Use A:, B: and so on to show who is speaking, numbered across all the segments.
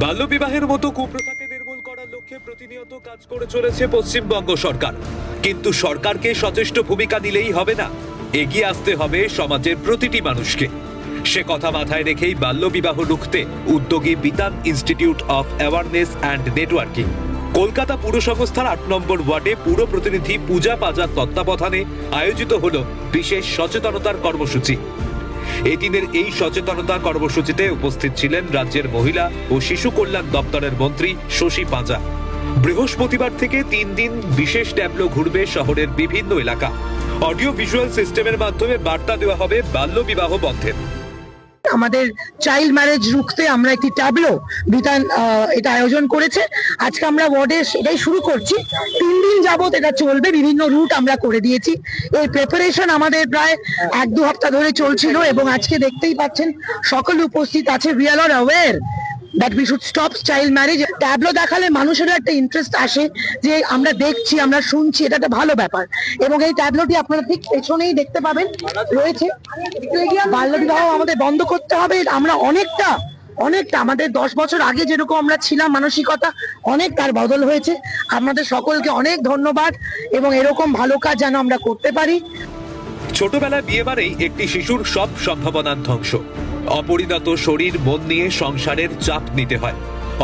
A: বাল্যবিবাহের মতো কুপ্রথাকে নির্মূল করার লক্ষ্যে প্রতিনিয়ত কাজ করে চলেছে পশ্চিমবঙ্গ সরকার। কিন্তু সরকারকে সচেষ্ট ভূমিকা নিলেই হবে না, এগিয়ে আসতে হবে সমাজের প্রতিটি মানুষকে। সে কথা মাথায় রেখেই বাল্যবিবাহ রুখতে উদ্যোগী Bitan institute of awareness and networking Kolkata পুর সংস্থার ৮ নম্বর ওয়ার্ডে পুর প্রতিনিধি পূজা পাজার তত্ত্বাবধানে আয়োজিত হল বিশেষ সচেতনতার কর্মসূচি। এদিনের এই সচেতনতা কর্মসূচিতে উপস্থিত ছিলেন রাজ্যের মহিলা ও শিশু কল্যাণ দপ্তরের মন্ত্রী শশী পাঁজা। বৃহস্পতিবার থেকে ৩ দিন বিশেষ ট্যাবলো ঘুরবে শহরের বিভিন্ন এলাকা। অডিও ভিজুয়াল সিস্টেমের মাধ্যমে বার্তা দেওয়া হবে বাল্যবিবাহ বন্ধের।
B: আমাদের চাইল্ড ম্যারেজ রুখতে আমরা একটি ট্যাবলো বিতান এটা আয়োজন করেছে। আজকে আমরা ওয়ার্ডে এটাই শুরু করছি, 3 দিন যাবত এটা চলবে। বিভিন্ন রুট আমরা করে দিয়েছি। এই প্রিপারেশন আমাদের প্রায় 1-2 সপ্তাহ ধরে চলছিল এবং আজকে দেখতেই পাচ্ছেন সকলে উপস্থিত আছে। We are all aware that we should stop child marriage. Tableau দেখালে মানুষেরও একটা ইন্টারেস্ট আসে যে আমরা দেখছি, আমরা শুনছি, এটা একটা ভালো ব্যাপার। এবং এই ট্যাবলোটি আপনারা ঠিক পেছনেই দেখতে পাবেন রয়েছে। বাল্যবিবাহ আমাদের বন্ধ করতে হবে। আমরা অনেকটা আমাদের 10 বছর আগে যেরকম আমরা ছিলাম মানসিকতা অনেক তার বদল হয়েছে। আপনাদের সকলকে অনেক ধন্যবাদ এবং এরকম ভালো কাজ যেন আমরা করতে পারি।
A: ছোটবেলায় বিয়ে মানেই একটি শিশুর সব সম্ভাবনার ধ্বংস। অপরিণত শরীর মন নিয়ে সংসারের চাপ নিতে হয়,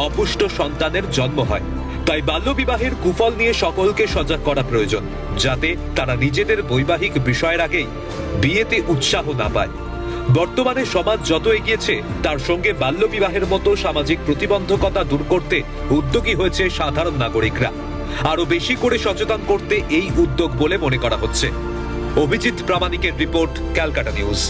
A: অপুষ্ট সন্তানের জন্ম হয়। তাই বাল্যবিবাহের কুফল নিয়ে সকলকে সজাগ করা প্রয়োজন, যাতে তারা নিজেদের বৈবাহিক বিষয়ের আগেই বিয়েতে উৎসাহ না পায়। বর্তমানে সমাজ যত এগিয়েছে তার সঙ্গে বাল্যবিবাহের মতো সামাজিক প্রতিবন্ধকতা দূর করতে উদ্যোগী হয়েছে সাধারণ নাগরিকরা। আরো বেশি করে সচেতন করতে এই উদ্যোগ বলে মনে করা হচ্ছে। অভিজিৎ প্রামাণিকের রিপোর্ট, ক্যালকাটা নিউজ।